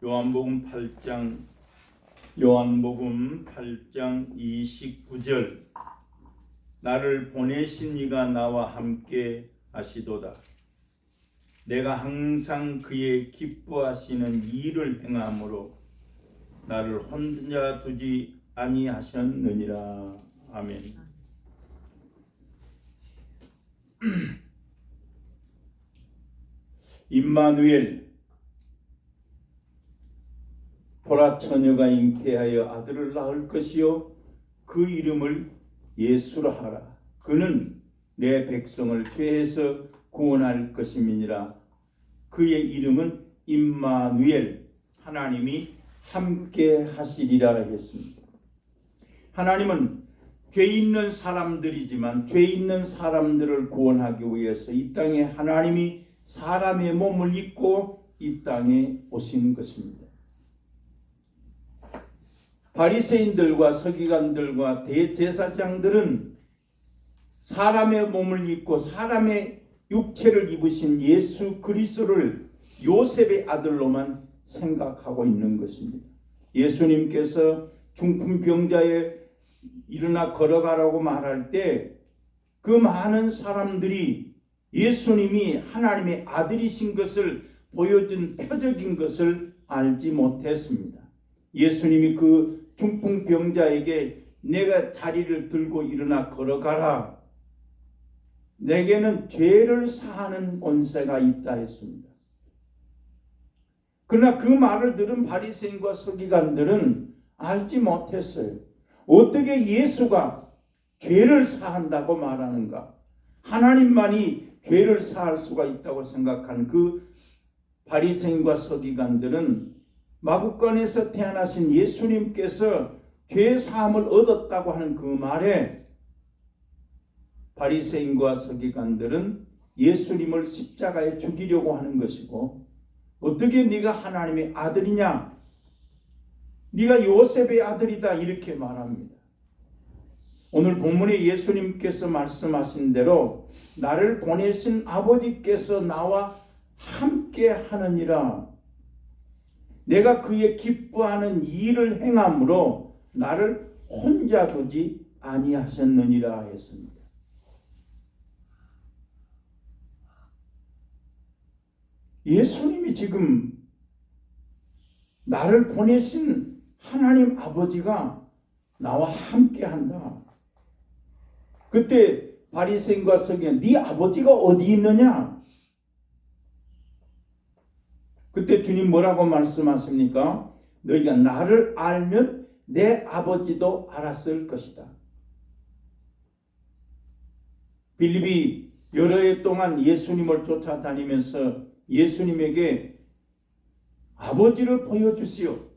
요한복음 8장 29절 나를 보내신 이가 나와 함께 하시도다. 내가 항상 그의 기뻐하시는 일을 행함으로 나를 혼자 두지 아니하셨느니라. 아멘. 임마누엘, 보라 처녀가 잉태하여 아들을 낳을 것이요 그 이름을 예수라 하라. 그는 내 백성을 죄에서 구원할 것임이니라. 그의 이름은 임마누엘, 하나님이 함께 하시리라 했습니다. 하나님은 죄 있는 사람들이지만 죄 있는 사람들을 구원하기 위해서 이 땅에 하나님이 사람의 몸을 입고 이 땅에 오신 것입니다. 바리새인들과 서기관들과 대제사장들은 사람의 몸을 입고 사람의 육체를 입으신 예수 그리스도를 요셉의 아들로만 생각하고 있는 것입니다. 예수님께서 중풍병자에 일어나 걸어가라고 말할 때 그 많은 사람들이 예수님이 하나님의 아들이신 것을 보여준 표적인 것을 알지 못했습니다. 예수님이 그 중풍병자에게 내가 다리를 들고 일어나 걸어가라. 내게는 죄를 사하는 권세가 있다 했습니다. 그러나 그 말을 들은 바리새인과 서기관들은 알지 못했어요. 어떻게 예수가 죄를 사한다고 말하는가? 하나님만이 죄를 사할 수가 있다고 생각한 그 바리새인과 서기관들은 마구간에서 태어나신 예수님께서 죄 사함을 얻었다고 하는 그 말에 바리새인과 서기관들은 예수님을 십자가에 죽이려고 하는 것이고, 어떻게 네가 하나님의 아들이냐? 네가 요셉의 아들이다 이렇게 말합니다. 오늘 본문에 예수님께서 말씀하신 대로 나를 보내신 아버지께서 나와 함께 하느니라. 내가 그의 기뻐하는 일을 행함으로 나를 혼자 두지 아니하셨느니라 했습니다. 예수님이 지금 나를 보내신 하나님 아버지가 나와 함께 한다. 그때 바리새인과 서기관, 네 아버지가 어디 있느냐? 그때 주님 뭐라고 말씀하십니까? 너희가 나를 알면 내 아버지도 알았을 것이다. 빌립이 여러 해 동안 예수님을 쫓아다니면서 예수님에게 아버지를 보여주시오.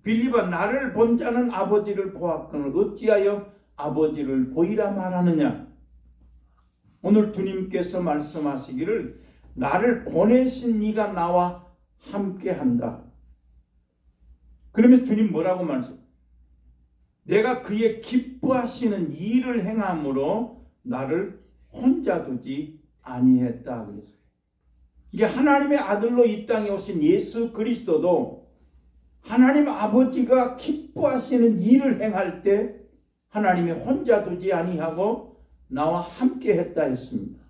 빌립아, 나를 본 자는 아버지를 보았거늘 어찌하여 아버지를 보이라 말하느냐? 오늘 주님께서 말씀하시기를 나를 보내신 이가 나와 함께한다. 그러면 주님 뭐라고 말씀하세요? 내가 그의 기뻐하시는 일을 행함으로 나를 혼자 두지 아니했다. 그래서 이게 하나님의 아들로 이 땅에 오신 예수 그리스도도 하나님 아버지가 기뻐하시는 일을 행할 때 하나님이 혼자 두지 아니하고 나와 함께 했다 했습니다.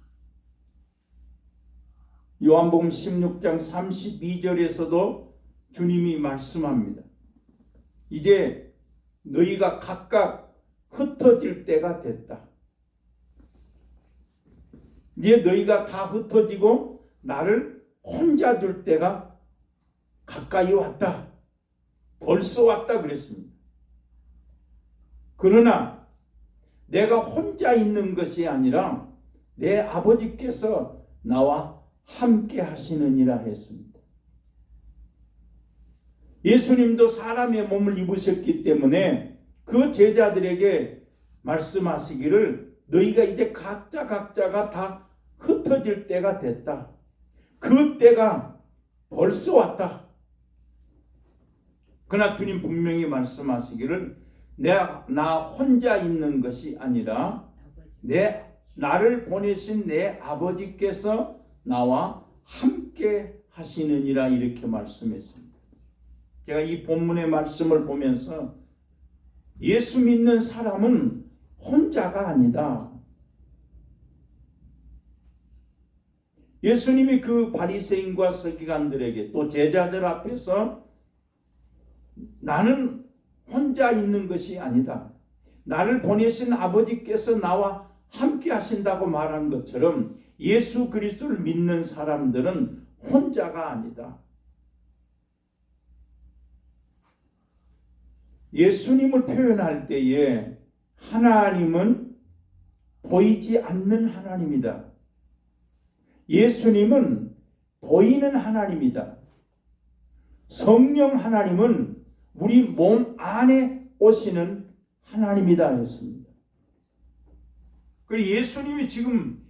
요한복음 16장 32절에서도 주님이 말씀합니다. 이제 너희가 각각 흩어질 때가 됐다. 이제 너희가 다 흩어지고 나를 혼자 둘 때가 가까이 왔다. 벌써 왔다 그랬습니다. 그러나 내가 혼자 있는 것이 아니라 내 아버지께서 나와 함께 하시느니라 했습니다. 예수님도 사람의 몸을 입으셨기 때문에 그 제자들에게 말씀하시기를 너희가 이제 각자가 다 흩어질 때가 됐다. 그 때가 벌써 왔다. 그러나 주님 분명히 말씀하시기를 나 혼자 있는 것이 아니라 나를 보내신 내 아버지께서 나와 함께 하시느니라 이렇게 말씀했습니다. 제가 이 본문의 말씀을 보면서 예수 믿는 사람은 혼자가 아니다. 예수님이 그 바리새인과 서기관들에게 또 제자들 앞에서 나는 혼자 있는 것이 아니다. 나를 보내신 아버지께서 나와 함께 하신다고 말한 것처럼 예수 그리스도를 믿는 사람들은 혼자가 아니다. 예수님을 표현할 때에 하나님은 보이지 않는 하나님이다. 예수님은 보이는 하나님이다. 성령 하나님은 우리 몸 안에 오시는 하나님이다 했습니다. 그리고 예수님이 지금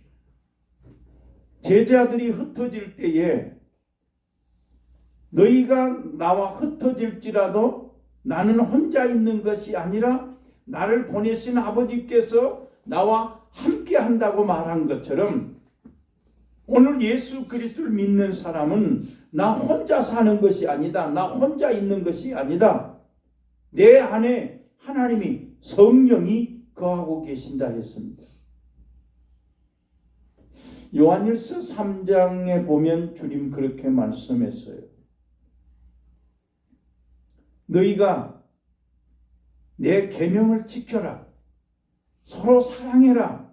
제자들이 흩어질 때에 너희가 나와 흩어질지라도 나는 혼자 있는 것이 아니라 나를 보내신 아버지께서 나와 함께 한다고 말한 것처럼 오늘 예수 그리스도를 믿는 사람은 나 혼자 사는 것이 아니다. 나 혼자 있는 것이 아니다. 내 안에 하나님이 성령이 거하고 계신다 했습니다. 요한일서 3장에 보면 주님 그렇게 말씀했어요. 너희가 내 계명을 지켜라. 서로 사랑해라.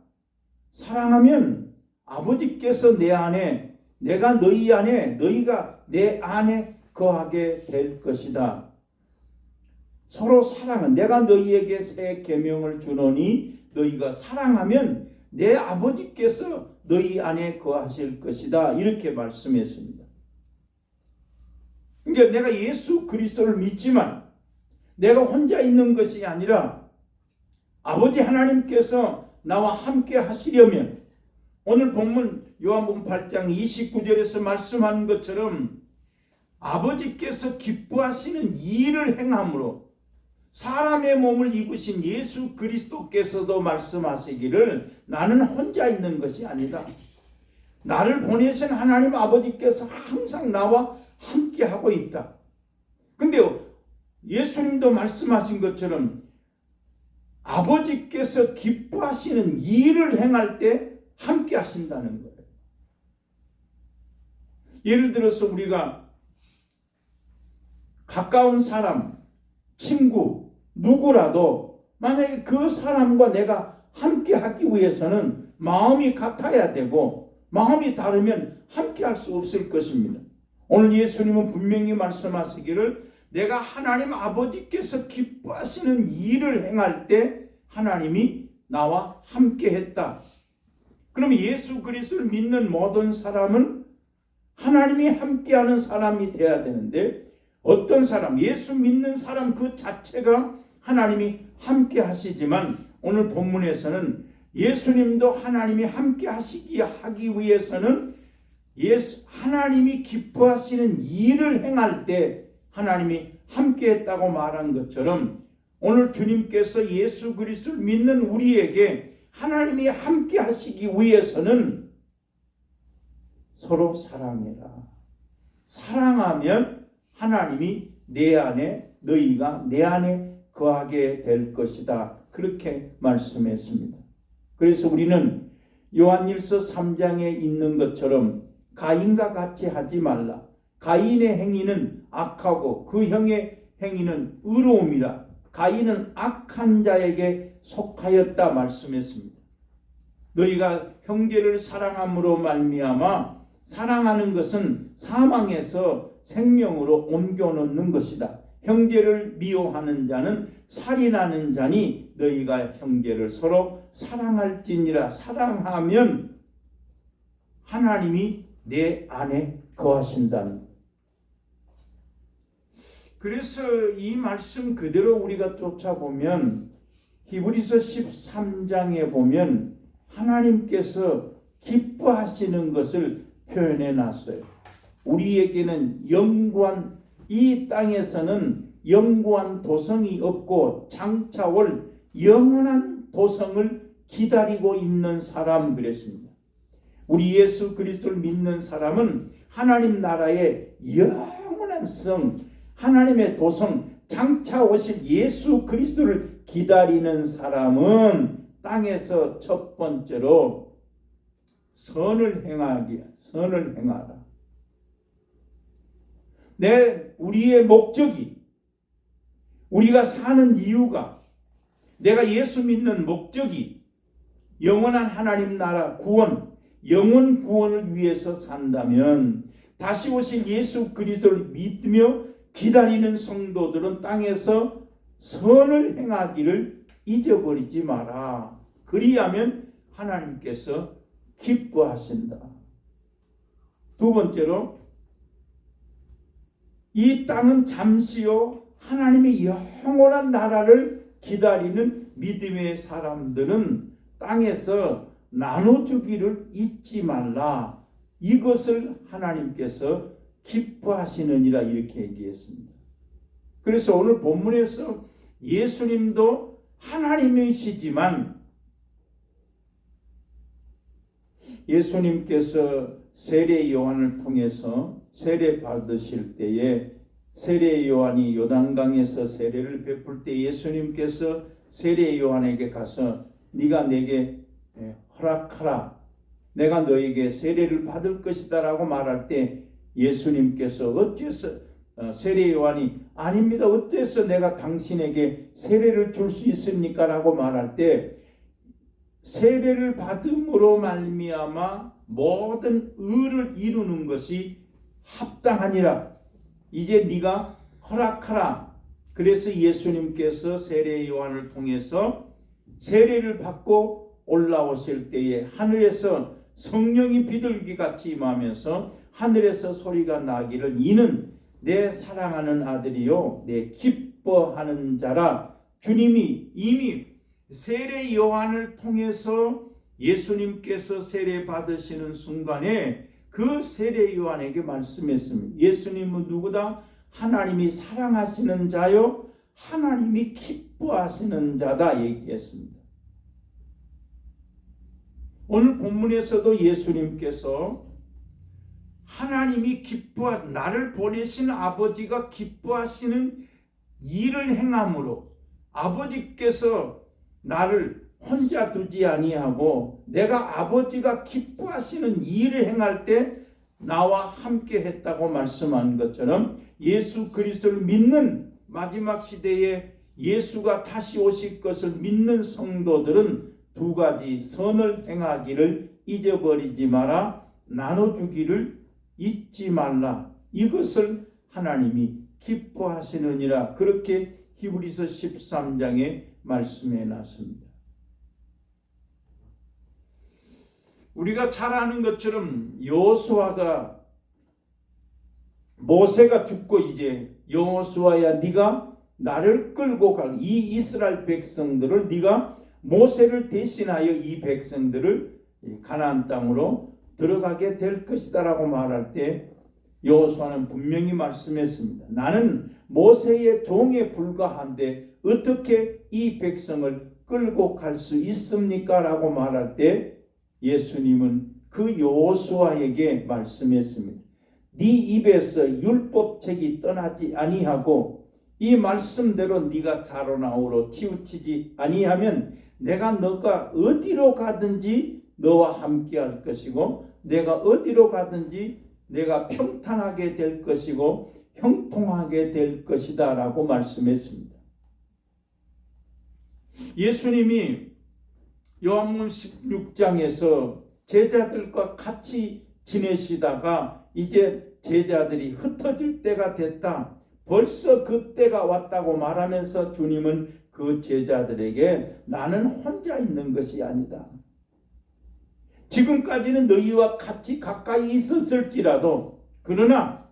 사랑하면 아버지께서 내 안에, 내가 너희 안에, 너희가 내 안에 거하게 될 것이다. 서로 사랑은 내가 너희에게 새 계명을 주노니 너희가 사랑하면 내 아버지께서 너희 안에 거하실 것이다. 이렇게 말씀했습니다. 그러니까 내가 예수 그리스도를 믿지만 내가 혼자 있는 것이 아니라 아버지 하나님께서 나와 함께 하시려면 오늘 본문 요한복음 8장 29절에서 말씀한 것처럼 아버지께서 기뻐하시는 일을 행함으로 사람의 몸을 입으신 예수 그리스도께서도 말씀하시기를 나는 혼자 있는 것이 아니다. 나를 보내신 하나님 아버지께서 항상 나와 함께 하고 있다. 근데 예수님도 말씀하신 것처럼 아버지께서 기뻐하시는 일을 행할 때 함께 하신다는 거예요. 예를 들어서 우리가 가까운 사람, 친구, 누구라도 만약에 그 사람과 내가 함께 하기 위해서는 마음이 같아야 되고 마음이 다르면 함께 할 수 없을 것입니다. 오늘 예수님은 분명히 말씀하시기를 내가 하나님 아버지께서 기뻐하시는 일을 행할 때 하나님이 나와 함께 했다. 그러면 예수 그리스도를 믿는 모든 사람은 하나님이 함께하는 사람이 되어야 되는데 어떤 사람, 예수 믿는 사람 그 자체가 하나님이 함께 하시지만 오늘 본문에서는 예수님도 하나님이 함께 하기 위해서는 하나님이 기뻐하시는 일을 행할 때 하나님이 함께 했다고 말한 것처럼 오늘 주님께서 예수 그리스도를 믿는 우리에게 하나님이 함께 하시기 위해서는 서로 사랑해라. 사랑하면 하나님이 내 안에, 너희가 내 안에 거하게 될 것이다. 그렇게 말씀했습니다. 그래서 우리는 요한일서 3장에 있는 것처럼 가인과 같이 하지 말라. 가인의 행위는 악하고 그 형의 행위는 의로움이라. 가인은 악한 자에게 속하였다 말씀했습니다. 너희가 형제를 사랑함으로 말미암아 사랑하는 것은 사망에서 생명으로 옮겨놓는 것이다. 형제를 미워하는 자는 살인하는 자니 너희가 형제를 서로 사랑할지니라. 사랑하면 하나님이 내 안에 거하신다는 것. 그래서 이 말씀 그대로 우리가 쫓아보면 히브리서 13장에 보면 하나님께서 기뻐하시는 것을 표현해 놨어요. 우리에게는 영구한, 이 땅에서는 영구한 도성이 없고 장차올 영원한 도성을 기다리고 있는 사람 그랬습니다. 우리 예수 그리스도를 믿는 사람은 하나님 나라의 영원한 성, 하나님의 도성, 장차 오실 예수 그리스도를 기다리는 사람은 땅에서 첫 번째로 선을 행하라. 우리의 목적이, 우리가 사는 이유가, 내가 예수 믿는 목적이 영원한 하나님 나라 구원, 영원 구원을 위해서 산다면 다시 오실 예수 그리스도를 믿으며 기다리는 성도들은 땅에서 선을 행하기를 잊어버리지 마라. 그리하면 하나님께서 기뻐하신다. 두 번째로, 이 땅은 잠시요 하나님의 영원한 나라를 기다리는 믿음의 사람들은 땅에서 나눠주기를 잊지 말라. 이것을 하나님께서 기뻐하시느니라 이렇게 얘기했습니다. 그래서 오늘 본문에서 예수님도 하나님이시지만 예수님께서 세례 요한을 통해서 세례 받으실 때에 세례 요한이 요단강에서 세례를 베풀 때 예수님께서 세례 요한에게 가서 네가 내게 허락하라, 내가 너에게 세례를 받을 것이다 라고 말할 때 예수님께서 어째서 세례 요한이 아닙니다, 어째서 내가 당신에게 세례를 줄 수 있습니까 라고 말할 때 세례를 받음으로 말미암아 모든 의를 이루는 것이 합당하니라, 이제 네가 허락하라. 그래서 예수님께서 세례 요한을 통해서 세례를 받고 올라오실 때에 하늘에서 성령이 비둘기같이 임하면서 하늘에서 소리가 나기를 이는 내 사랑하는 아들이요 내 기뻐하는 자라. 주님이 이미 세례 요한을 통해서 예수님께서 세례 받으시는 순간에 그 세례 요한에게 말씀했습니다. 예수님은 누구다? 하나님이 사랑하시는 자요 하나님이 기뻐하시는 자다 얘기했습니다. 오늘 본문에서도 예수님께서 하나님이 나를 보내신 아버지가 기뻐하시는 일을 행함으로 아버지께서 나를 혼자 두지 아니하고 내가 아버지가 기뻐하시는 일을 행할 때 나와 함께 했다고 말씀한 것처럼 예수 그리스도를 믿는 마지막 시대에 예수가 다시 오실 것을 믿는 성도들은 두 가지 선을 행하기를 잊어버리지 마라, 나눠주기를 잊지 말라. 이것을 하나님이 기뻐하시느니라. 그렇게 히브리서 13장에 말씀해 놨습니다. 우리가 잘 아는 것처럼 여호수아가 모세가 죽고 이제 여호수아야 네가 나를 끌고 갈 이 이스라엘 백성들을 네가 모세를 대신하여 이 백성들을 가나안 땅으로 들어가게 될 것이다라고 말할 때 여호수아는 분명히 말씀했습니다. 나는 모세의 종에 불과한데 어떻게 이 백성을 끌고 갈 수 있습니까? 라고 말할 때 예수님은 그 여호수아에게 말씀했습니다. 네 입에서 율법책이 떠나지 아니하고 이 말씀대로 네가 자로나오로 치우치지 아니하면 내가 너가 어디로 가든지 너와 함께 할 것이고 내가 어디로 가든지 내가 평탄하게 될 것이고 형통하게 될 것이다 라고 말씀했습니다. 예수님이 요한복음 16장에서 제자들과 같이 지내시다가 이제 제자들이 흩어질 때가 됐다, 벌써 그 때가 왔다고 말하면서 주님은 그 제자들에게 나는 혼자 있는 것이 아니다. 지금까지는 너희와 같이 가까이 있었을지라도 그러나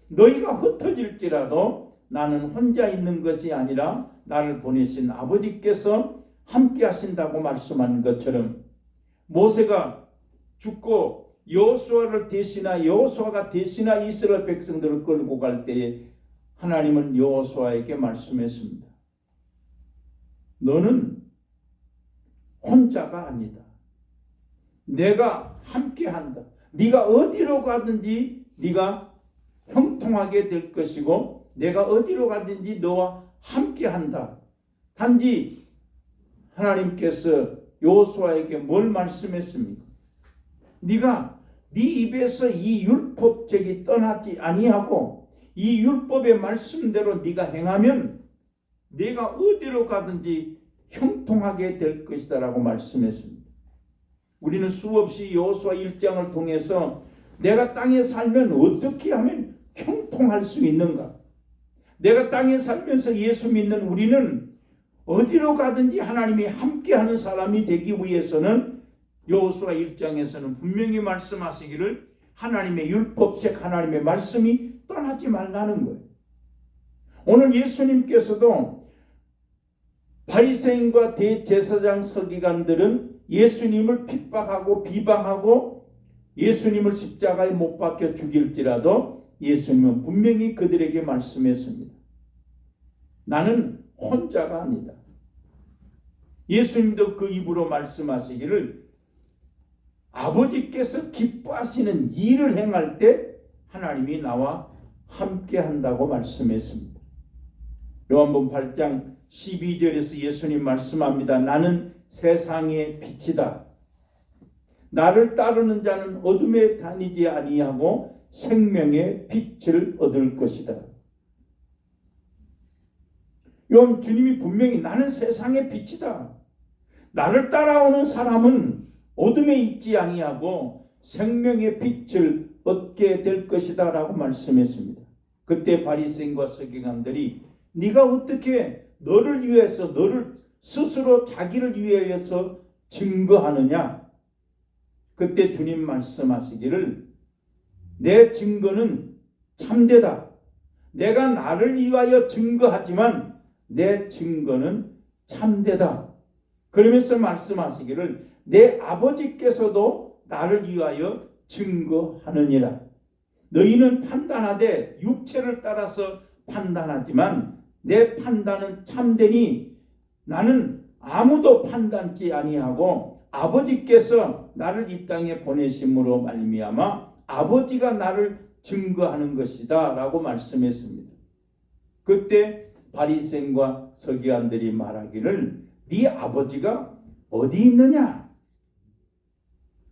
너희가 흩어질지라도 나는 혼자 있는 것이 아니라 나를 보내신 아버지께서 함께 하신다고 말씀한 것처럼 모세가 죽고 여호수아가 대신하 이스라엘 백성들을 끌고 갈 때에 하나님은 여호수아에게 말씀했습니다. 너는 혼자가 아니다. 내가 함께 한다. 네가 어디로 가든지 네가 형통하게 될 것이고 내가 어디로 가든지 너와 함께한다. 단지 하나님께서 여호수아에게 뭘 말씀했습니까? 네가 네 입에서 이 율법책이 떠나지 아니하고 이 율법의 말씀대로 네가 행하면 네가 어디로 가든지 형통하게 될 것이다 라고 말씀했습니다. 우리는 수없이 여호수아 1장을 통해서 내가 땅에 살면 어떻게 하면 형통할 수 있는가? 내가 땅에 살면서 예수 믿는 우리는 어디로 가든지 하나님이 함께하는 사람이 되기 위해서는 여호수아 1장에서는 분명히 말씀하시기를 하나님의 율법책 하나님의 말씀이 떠나지 말라는 거예요. 오늘 예수님께서도 바리새인과 대제사장 서기관들은 예수님을 핍박하고 비방하고 예수님을 십자가에 못 박혀 죽일지라도 예수님은 분명히 그들에게 말씀했습니다. 나는 혼자가 아니다. 예수님도 그 입으로 말씀하시기를 아버지께서 기뻐하시는 일을 행할 때 하나님이 나와 함께 한다고 말씀했습니다. 요한복음 8장 12절에서 예수님 말씀합니다. 나는 세상의 빛이다. 나를 따르는 자는 어둠에 다니지 아니하고 생명의 빛을 얻을 것이다. 요한 주님이 분명히 나는 세상의 빛이다. 나를 따라오는 사람은 어둠에 있지 아니하고 생명의 빛을 얻게 될 것이다 라고 말씀했습니다. 그때 바리새인과 서기관들이 네가 어떻게 너를 위해서 너를 스스로 자기를 위해서 증거하느냐? 그때 주님 말씀하시기를 내 증거는 참되다. 내가 나를 위하여 증거하지만 내 증거는 참되다. 그러면서 말씀하시기를 내 아버지께서도 나를 위하여 증거하느니라. 너희는 판단하되 육체를 따라서 판단하지만 내 판단은 참되니 나는 아무도 판단치 아니하고 아버지께서 나를 이 땅에 보내심으로 말미암아 아버지가 나를 증거하는 것이다 라고 말씀했습니다. 그때 바리새인과 서기관들이 말하기를 네 아버지가 어디 있느냐?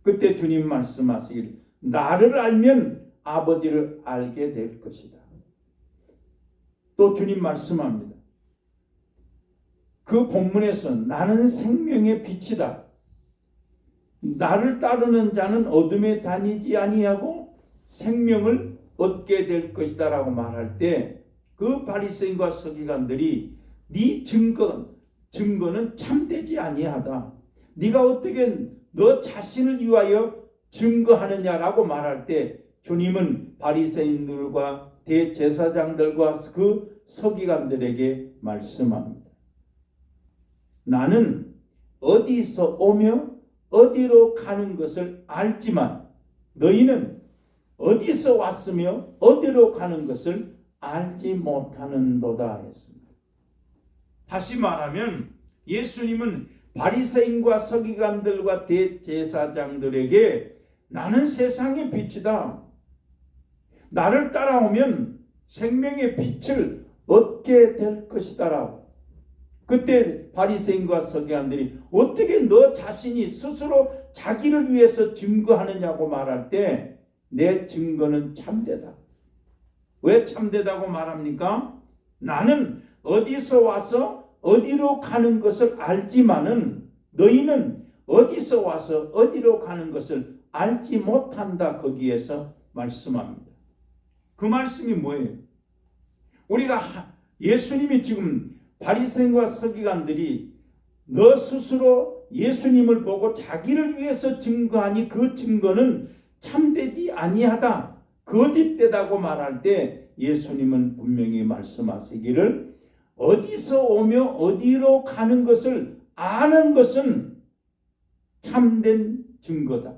그때 주님 말씀하시기를 나를 알면 아버지를 알게 될 것이다. 또 주님 말씀합니다. 그 본문에서 나는 생명의 빛이다. 나를 따르는 자는 어둠에 다니지 아니하고 생명을 얻게 될 것이다 라고 말할 때 그 바리새인과 서기관들이 네 증거는 참되지 아니하다. 네가 어떻게 너 자신을 위하여 증거하느냐라고 말할 때 주님은 바리새인들과 대제사장들과 그 서기관들에게 말씀합니다. 나는 어디서 오며 어디로 가는 것을 알지만 너희는 어디서 왔으며 어디로 가는 것을 알지 못하는도다 했습니다. 다시 말하면 예수님은 바리새인과 서기관들과 대제사장들에게 나는 세상의 빛이다. 나를 따라오면 생명의 빛을 얻게 될 것이다라고. 그때 바리새인과 서기관들이 어떻게 너 자신이 스스로 자기를 위해서 증거하느냐고 말할 때 내 증거는 참되다. 왜 참되다고 말합니까? 나는 어디서 와서 어디로 가는 것을 알지만은 너희는 어디서 와서 어디로 가는 것을 알지 못한다. 거기에서 말씀합니다. 그 말씀이 뭐예요? 우리가 예수님이 지금 바리새인과 서기관들이 너 스스로 예수님을 보고 자기를 위해서 증거하니 그 증거는 참되지 아니하다. 거짓되다고 말할 때 예수님은 분명히 말씀하시기를 어디서 오며 어디로 가는 것을 아는 것은 참된 증거다.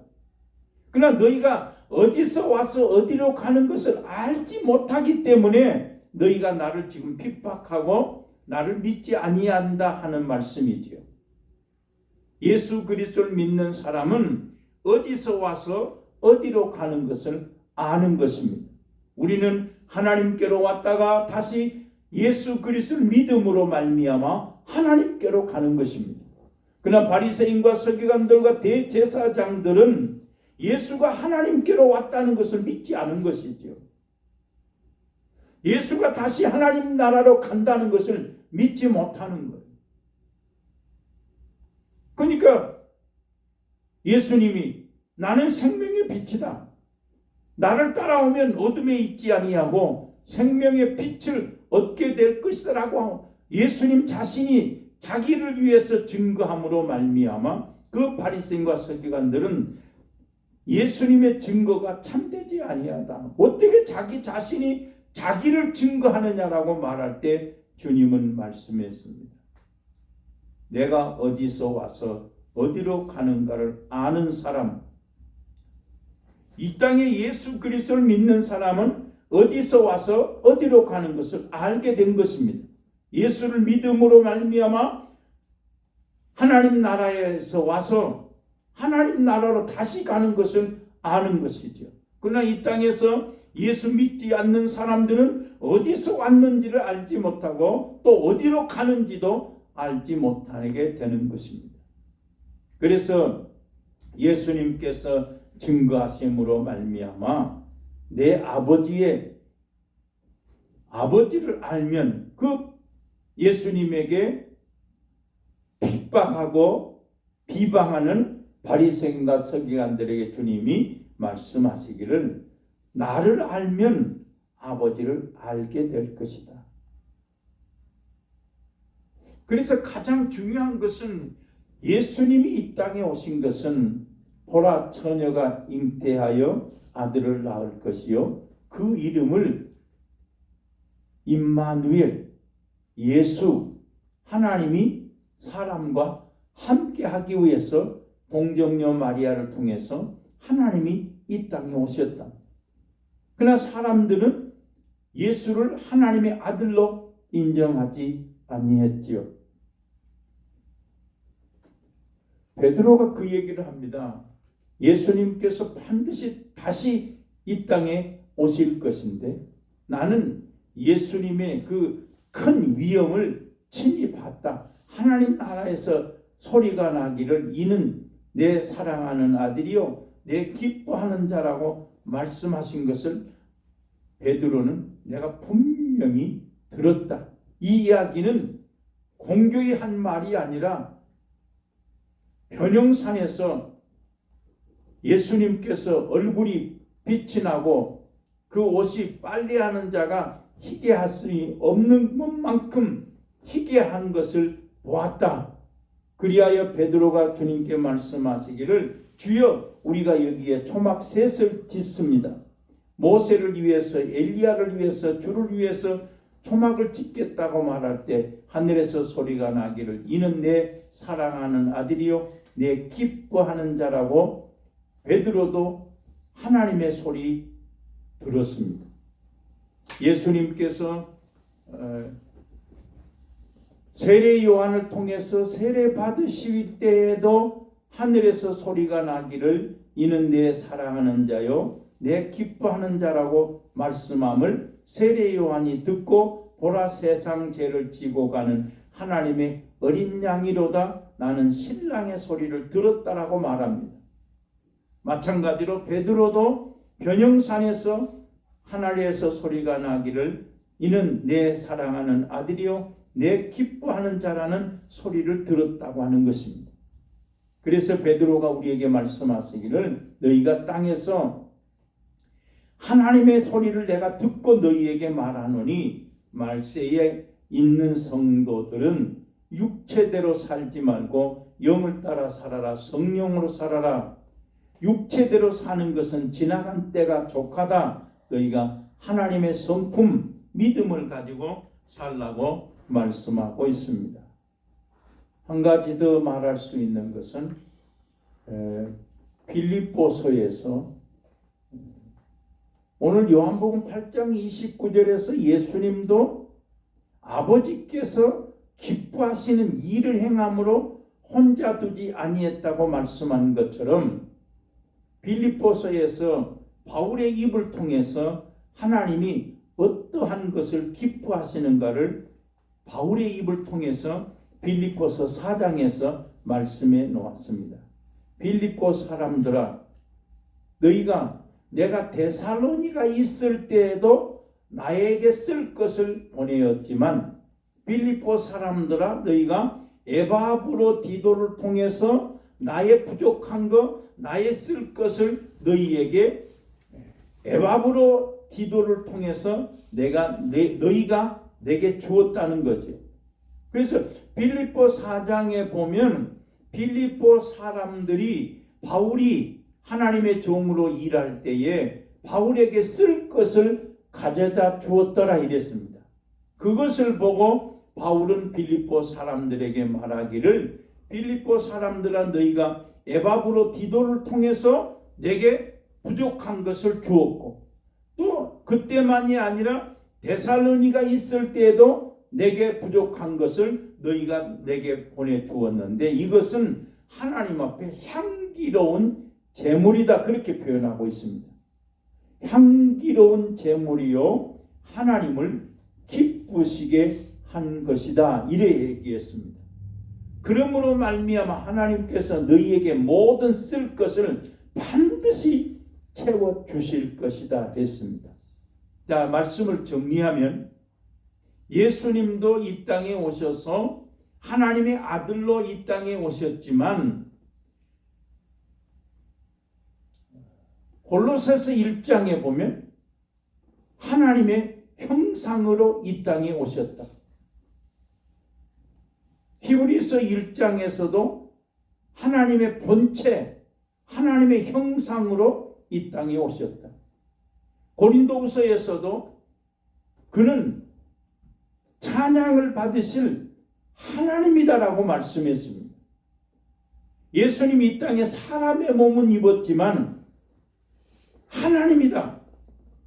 그러나 너희가 어디서 와서 어디로 가는 것을 알지 못하기 때문에 너희가 나를 지금 핍박하고 나를 믿지 아니한다 하는 말씀이지요. 예수 그리스도를 믿는 사람은 어디서 와서 어디로 가는 것을 아는 것입니다. 우리는 하나님께로 왔다가 다시 예수 그리스도를 믿음으로 말미암아 하나님께로 가는 것입니다. 그러나 바리새인과 서기관들과 대제사장들은 예수가 하나님께로 왔다는 것을 믿지 않은 것이죠. 예수가 다시 하나님 나라로 간다는 것을 믿지 못하는 거예요. 그러니까 예수님이 나는 생명의 빛이다. 나를 따라오면 어둠에 있지 아니하고 생명의 빛을 얻게 될 것이다라고 예수님 자신이 자기를 위해서 증거함으로 말미암아 그 바리새인과 서기관들은 예수님의 증거가 참되지 아니하다. 어떻게 자기 자신이 자기를 증거하느냐라고 말할 때 주님은 말씀했습니다. 내가 어디서 와서 어디로 가는가를 아는 사람, 이 땅에 예수 그리스도를 믿는 사람은 어디서 와서 어디로 가는 것을 알게 된 것입니다. 예수를 믿음으로 말미암아 하나님 나라에서 와서 하나님 나라로 다시 가는 것을 아는 것이죠. 그러나 이 땅에서 예수 믿지 않는 사람들은 어디서 왔는지를 알지 못하고 또 어디로 가는지도 알지 못하게 되는 것입니다. 그래서 예수님께서 증거하심으로 말미암아 내 아버지를 알면 그 예수님에게 핍박하고 비방하는 바리새인과 서기관들에게 주님이 말씀하시기를 나를 알면 아버지를 알게 될 것이다. 그래서 가장 중요한 것은 예수님이 이 땅에 오신 것은 보라 처녀가 잉태하여 아들을 낳을 것이요 그 이름을 임마누엘 예수 하나님이 사람과 함께 하기 위해서 동정녀 마리아를 통해서 하나님이 이 땅에 오셨다. 그러나 사람들은 예수를 하나님의 아들로 인정하지 아니했지요. 베드로가 그 얘기를 합니다. 예수님께서 반드시 다시 이 땅에 오실 것인데 나는 예수님의 그 큰 위엄을 친히 봤다. 하나님 나라에서 소리가 나기를 이는 내 사랑하는 아들이요 내 기뻐하는 자라고 말씀하신 것을 베드로는 내가 분명히 들었다. 이 이야기는 공교의 한 말이 아니라 변형산에서 예수님께서 얼굴이 빛이 나고 그 옷이 빨래하는 자가 희게할 수 없는 것만큼 희게한 것을 보았다. 그리하여 베드로가 주님께 말씀하시기를 주여 우리가 여기에 초막 셋을 짓습니다. 모세를 위해서 엘리야를 위해서 주를 위해서 초막을 짓겠다고 말할 때 하늘에서 소리가 나기를 이는 내 사랑하는 아들이요 내 기뻐하는 자라고 베드로도 하나님의 소리 들었습니다. 예수님께서 세례 요한을 통해서 세례 받으실 때에도 하늘에서 소리가 나기를 이는 내 사랑하는 자요 내 기뻐하는 자라고 말씀함을 세례 요한이 듣고 보라 세상 죄를 지고 가는 하나님의 어린 양이로다 나는 신랑의 소리를 들었다라고 말합니다. 마찬가지로 베드로도 변형산에서 하늘에서 소리가 나기를 이는 내 사랑하는 아들이요 내 기뻐하는 자라는 소리를 들었다고 하는 것입니다. 그래서 베드로가 우리에게 말씀하시기를 너희가 땅에서 하나님의 소리를 내가 듣고 너희에게 말하노니 말세에 있는 성도들은 육체대로 살지 말고 영을 따라 살아라 성령으로 살아라. 육체대로 사는 것은 지나간 때가 족하다. 너희가 하나님의 성품 믿음을 가지고 살라고 말씀하고 있습니다. 한 가지 더 말할 수 있는 것은 빌립보서에서 오늘 요한복음 8장 29절에서 예수님도 아버지께서 기뻐하시는 일을 행함으로 혼자 두지 아니했다고 말씀한 것처럼 빌립보서에서 바울의 입을 통해서 하나님이 어떠한 것을 기뻐하시는가를 바울의 입을 통해서 빌립보서 4장에서 말씀해 놓았습니다. 빌립보 사람들아, 너희가 내가 데살로니가 있을 때에도 나에게 쓸 것을 보내었지만, 빌립보 사람들아, 너희가 에바브로디도를 통해서 나의 부족한 것, 나의 쓸 것을 너희에게 에바브로디도를 통해서 너희가 내게 주었다는 거죠. 그래서 빌립보 4장에 보면 빌립보 사람들이 바울이 하나님의 종으로 일할 때에 바울에게 쓸 것을 가져다 주었더라 이랬습니다. 그것을 보고 바울은 빌립보 사람들에게 말하기를, 빌립보 사람들아, 너희가 에바브로디도를 통해서 내게 부족한 것을 주었고, 또 그때만이 아니라 데살로니가 있을 때에도 내게 부족한 것을 너희가 내게 보내주었는데 이것은 하나님 앞에 향기로운 제물이다, 그렇게 표현하고 있습니다. 향기로운 제물이요 하나님을 기쁘시게 한 것이다, 이래 얘기했습니다. 그러므로 말미암아 하나님께서 너희에게 모든 쓸 것을 반드시 채워주실 것이다 했습니다. 자, 말씀을 정리하면 예수님도 이 땅에 오셔서 하나님의 아들로 이 땅에 오셨지만 골로새서 1장에 보면 하나님의 형상으로 이 땅에 오셨다. 히브리서 1장에서도 하나님의 본체, 하나님의 형상으로 이 땅에 오셨다. 고린도후서에서도 그는 찬양을 받으실 하나님이다라고 말씀했습니다. 예수님이 이 땅에 사람의 몸은 입었지만 하나님이다.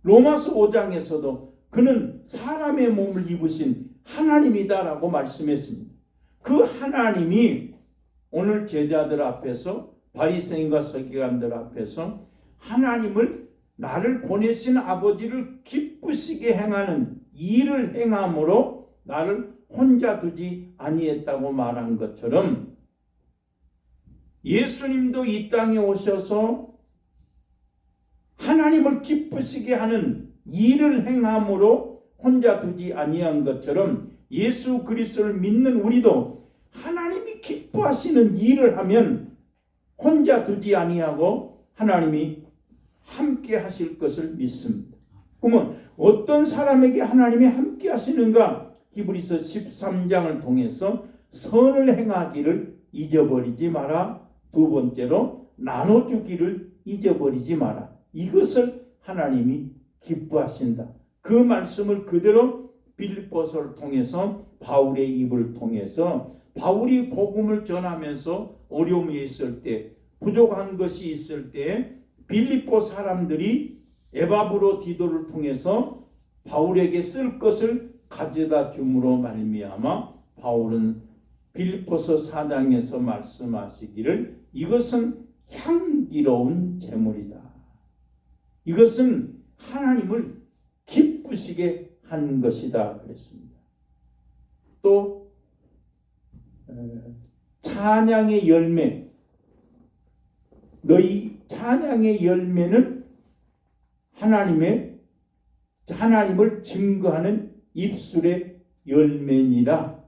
로마서 5장에서도 그는 사람의 몸을 입으신 하나님이다라고 말씀했습니다. 그 하나님이 오늘 제자들 앞에서, 바리새인과 서기관들 앞에서 하나님을, 나를 보내신 아버지를 기쁘시게 행하는 일을 행함으로 나를 혼자 두지 아니했다고 말한 것처럼 예수님도 이 땅에 오셔서 하나님을 기쁘시게 하는 일을 행함으로 혼자 두지 아니한 것처럼 예수 그리스도를 믿는 우리도 하나님이 기뻐하시는 일을 하면 혼자 두지 아니하고 하나님이 함께 하실 것을 믿습니다. 그러면 어떤 사람에게 하나님이 함께 하시는가? 히브리서 13장을 통해서 선을 행하기를 잊어버리지 마라. 두 번째로 나눠주기를 잊어버리지 마라. 이것을 하나님이 기뻐하신다. 그 말씀을 그대로 빌립보서를 통해서 바울의 입을 통해서 바울이 복음을 전하면서 어려움이 있을 때, 부족한 것이 있을 때 빌립보 사람들이 에바브로디도를 통해서 바울에게 쓸 것을 가져다 줌으로 말미암아 바울은 빌립보서 4장에서 말씀하시기를 이것은 향기로운 제물이다. 이것은 하나님을 기쁘시게 한 것이다 그랬습니다. 또 찬양의 열매, 너희 찬양의 열매는 하나님을 증거하는 입술의 열매니라.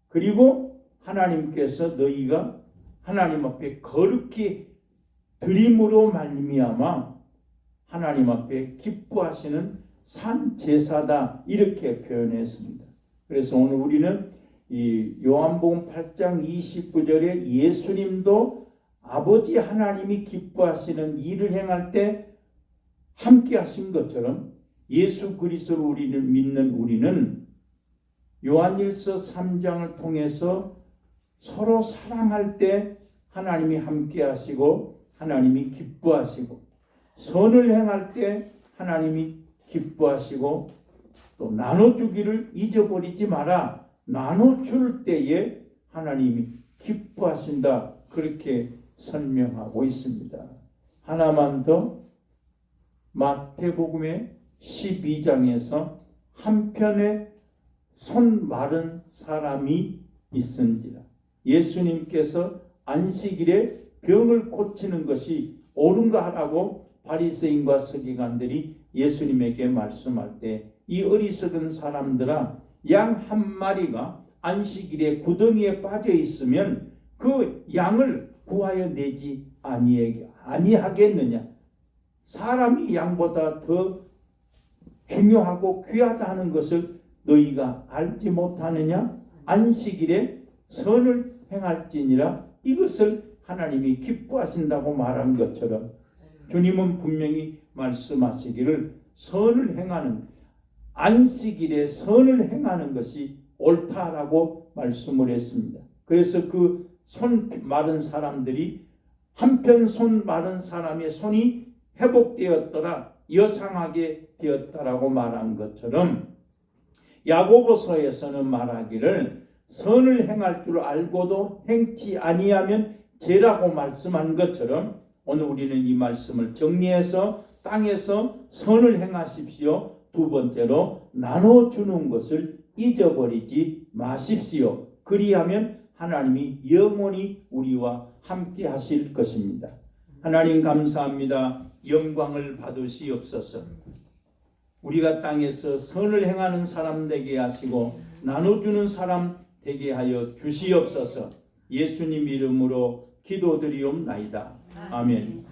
그리고 하나님께서 너희가 하나님 앞에 거룩히 드림으로 말미암아 하나님 앞에 기뻐하시는 산 제사다, 이렇게 표현했습니다. 그래서 오늘 우리는 이 요한복음 8장 29절에 예수님도 아버지 하나님이 기뻐하시는 일을 행할 때 함께 하신 것처럼 예수 그리스도를 우리를 믿는 우리는 요한일서 3장을 통해서 서로 사랑할 때 하나님이 함께 하시고 하나님이 기뻐하시고, 선을 행할 때 하나님이 기뻐하시고, 또 나눠주기를 잊어버리지 마라. 나눠줄 때에 하나님이 기뻐하신다, 그렇게 설명하고 있습니다. 하나만 더 마태복음의 12장에서 한편에 손 마른 사람이 있은지라. 예수님께서 안식일에 병을 고치는 것이 옳은가 하라고 바리새인과 서기관들이 예수님에게 말씀할 때, 이 어리석은 사람들아, 양 한 마리가 안식일에 구덩이에 빠져 있으면 그 양을 구하여 내지 아니하겠느냐? 사람이 양보다 더 중요하고 귀하다 하는 것을 너희가 알지 못하느냐? 안식일에 선을 행할지니라. 이것을 하나님이 기뻐하신다고 말한 것처럼 주님은 분명히 말씀하시기를 선을 행하는, 안식일에 선을 행하는 것이 옳다라고 말씀을 했습니다. 그래서 그 손 마른 사람들이, 한편 손 마른 사람의 손이 회복되었더라, 여상하게 되었다라고 말한 것처럼 야고보서에서는 말하기를 선을 행할 줄 알고도 행치 아니하면 죄라고 말씀한 것처럼, 오늘 우리는 이 말씀을 정리해서 땅에서 선을 행하십시오. 두 번째로 나눠주는 것을 잊어버리지 마십시오. 그리하면 하나님이 영원히 우리와 함께 하실 것입니다. 하나님 감사합니다. 영광을 받으시옵소서. 우리가 땅에서 선을 행하는 사람 되게 하시고 나눠주는 사람 되게 하여 주시옵소서. 예수님 이름으로 기도드리옵나이다. 아멘.